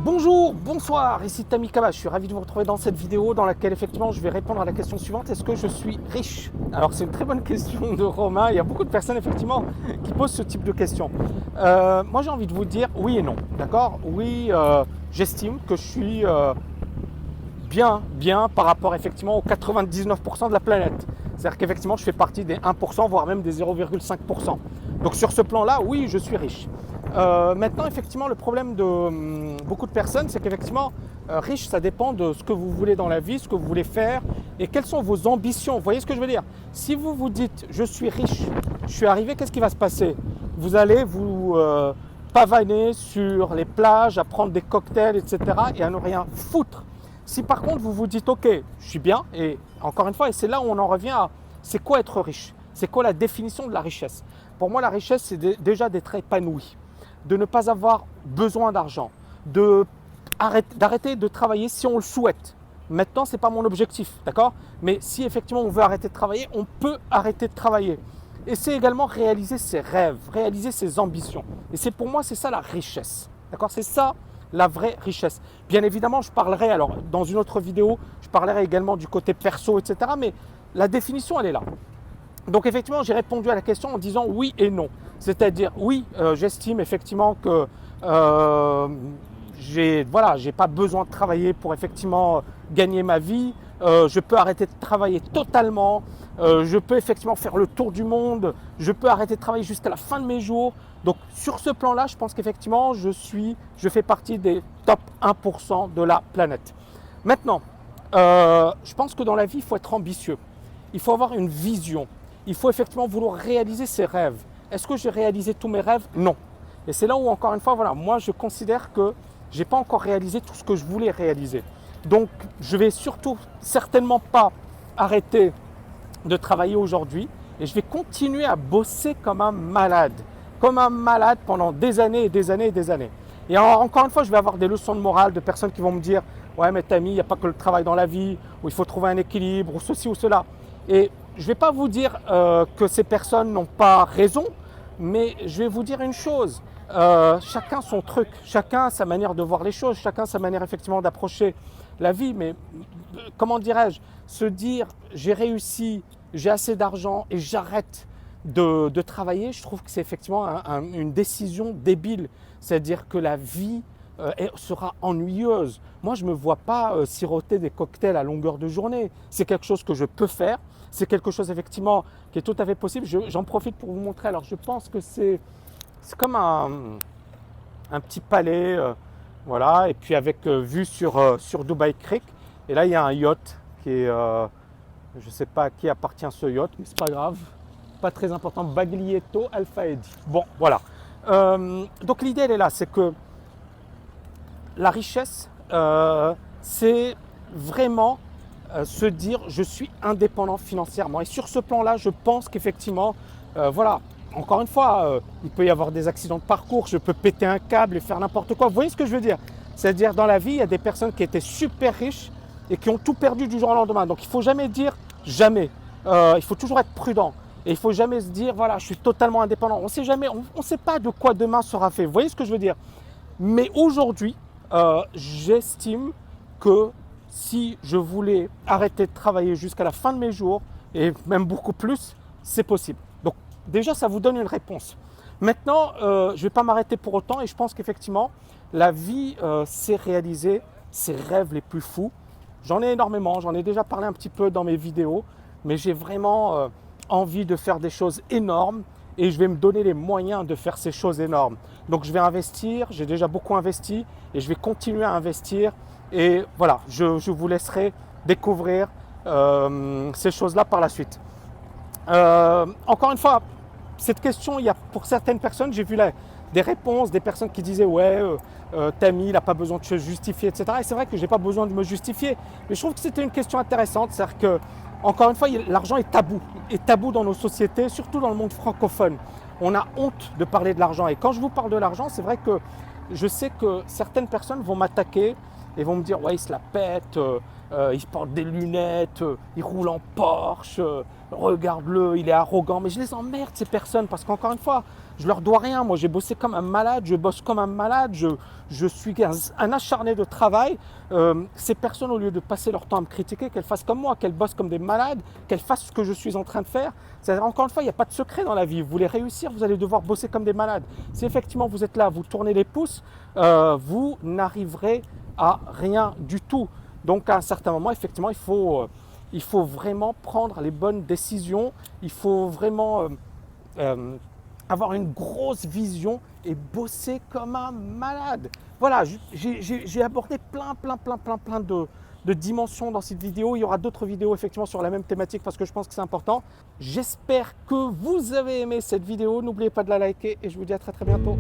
Bonjour, bonsoir, ici Tammy Kaba, je suis ravi de vous retrouver dans cette vidéo dans laquelle effectivement je vais répondre à la question suivante, est-ce que je suis riche? Alors c'est une très bonne question de Romain, il y a beaucoup de personnes effectivement qui posent ce type de questions. Moi j'ai envie de vous dire oui et non, d'accord? Oui, j'estime que je suis bien par rapport effectivement aux 99% de la planète. C'est-à-dire qu'effectivement je fais partie des 1%, voire même des 0,5%. Donc sur ce plan-là, oui, je suis riche. Maintenant, effectivement, le problème de beaucoup de personnes, c'est qu'effectivement, riche, ça dépend de ce que vous voulez dans la vie, ce que vous voulez faire et quelles sont vos ambitions. Vous voyez ce que je veux dire? Si vous vous dites, je suis riche, je suis arrivé, qu'est-ce qui va se passer? Vous allez vous pavaner sur les plages, à prendre des cocktails, etc. et à ne rien foutre. Si par contre, vous vous dites, ok, je suis bien, et encore une fois, et c'est là où on en revient à, c'est quoi être riche? C'est quoi la définition de la richesse? Pour moi, la richesse, c'est déjà d'être épanoui, de ne pas avoir besoin d'argent, d'arrêter de travailler si on le souhaite. Maintenant, ce n'est pas mon objectif, d'accord? Mais si effectivement on veut arrêter de travailler, on peut arrêter de travailler. Et c'est également réaliser ses rêves, réaliser ses ambitions. Et c'est pour moi, c'est ça la richesse, d'accord? C'est ça la vraie richesse. Bien évidemment, je parlerai, alors dans une autre vidéo, je parlerai également du côté perso, etc. Mais la définition, elle est là. Donc effectivement, j'ai répondu à la question en disant oui et non. C'est-à-dire oui, j'estime effectivement que j'ai pas besoin de travailler pour effectivement gagner ma vie. Je peux arrêter de travailler totalement. Je peux effectivement faire le tour du monde. Je peux arrêter de travailler jusqu'à la fin de mes jours. Donc sur ce plan-là, je pense qu'effectivement, je fais partie des top 1% de la planète. Maintenant, je pense que dans la vie, il faut être ambitieux. Il faut avoir une vision. Il faut effectivement vouloir réaliser ses rêves. Est-ce que j'ai réalisé tous mes rêves? Non. Et c'est là où, encore une fois, voilà, moi, je considère que je n'ai pas encore réalisé tout ce que je voulais réaliser. Donc, je vais surtout certainement pas arrêter de travailler aujourd'hui et je vais continuer à bosser comme un malade pendant des années et des années et des années. Et encore une fois, je vais avoir des leçons de morale de personnes qui vont me dire « Ouais, mais Tammy, il n'y a pas que le travail dans la vie, où il faut trouver un équilibre, ou ceci ou cela. » Et je ne vais pas vous dire que ces personnes n'ont pas raison, mais je vais vous dire une chose. Chacun son truc, chacun sa manière de voir les choses, chacun sa manière effectivement d'approcher la vie. Mais comment dirais-je? Se dire j'ai réussi, j'ai assez d'argent et j'arrête de travailler, je trouve que c'est effectivement une décision débile. C'est-à-dire que la vie sera ennuyeuse. Moi, je ne me vois pas siroter des cocktails à longueur de journée. C'est quelque chose que je peux faire. C'est quelque chose effectivement qui est tout à fait possible. J'en profite pour vous montrer. Alors, je pense que c'est comme un petit palais, voilà, et puis avec vue sur Dubai Creek. Et là, il y a un yacht qui est, je ne sais pas à qui appartient ce yacht, mais c'est pas grave, pas très important. Baglietto Alfaedi. Bon, voilà. Donc l'idée, elle est là, c'est que la richesse, c'est vraiment se dire je suis indépendant financièrement. Et sur ce plan-là, je pense qu'effectivement, voilà, encore une fois, il peut y avoir des accidents de parcours, je peux péter un câble et faire n'importe quoi. Vous voyez ce que je veux dire? C'est-à-dire dans la vie, il y a des personnes qui étaient super riches et qui ont tout perdu du jour au lendemain. Donc il ne faut jamais dire jamais. Il faut toujours être prudent. Et il ne faut jamais se dire, voilà, je suis totalement indépendant. On sait jamais, on ne sait pas de quoi demain sera fait. Vous voyez ce que je veux dire? Mais aujourd'hui, j'estime que si je voulais arrêter de travailler jusqu'à la fin de mes jours, et même beaucoup plus, c'est possible. Donc déjà, ça vous donne une réponse. Maintenant, je ne vais pas m'arrêter pour autant et je pense qu'effectivement, la vie, c'est réaliser ses rêves les plus fous. J'en ai énormément, j'en ai déjà parlé un petit peu dans mes vidéos, mais j'ai vraiment envie de faire des choses énormes et je vais me donner les moyens de faire ces choses énormes. Donc je vais investir, j'ai déjà beaucoup investi et je vais continuer à investir. Et voilà, je vous laisserai découvrir ces choses-là par la suite. Encore une fois, cette question, il y a pour certaines personnes, j'ai vu des réponses, des personnes qui disaient ouais, Tammy, il n'a pas besoin de se justifier, etc. Et c'est vrai que je n'ai pas besoin de me justifier, mais je trouve que c'était une question intéressante. C'est-à-dire que, encore une fois, l'argent est tabou dans nos sociétés, surtout dans le monde francophone. On a honte de parler de l'argent. Et quand je vous parle de l'argent, c'est vrai que je sais que certaines personnes vont m'attaquer et vont me dire ouais, il se la pète, il porte des lunettes, il roule en Porsche, regarde-le, il est arrogant. Mais je les emmerde ces personnes parce qu'encore une fois, Je leur dois rien. Moi, j'ai bossé comme un malade, je bosse comme un malade, je suis un acharné de travail. Ces personnes, au lieu de passer leur temps à me critiquer, qu'elles fassent comme moi, qu'elles bossent comme des malades, qu'elles fassent ce que je suis en train de faire. C'est-à-dire, encore une fois, il n'y a pas de secret dans la vie. Vous voulez réussir, vous allez devoir bosser comme des malades. Si effectivement vous êtes là, vous tournez les pouces, vous n'arriverez à rien du tout. Donc à un certain moment, effectivement, il faut vraiment prendre les bonnes décisions. Il faut vraiment avoir une grosse vision et bosser comme un malade. Voilà, j'ai abordé plein de dimensions dans cette vidéo. Il y aura d'autres vidéos effectivement sur la même thématique parce que je pense que c'est important. J'espère que vous avez aimé cette vidéo. N'oubliez pas de la liker et je vous dis à très bientôt.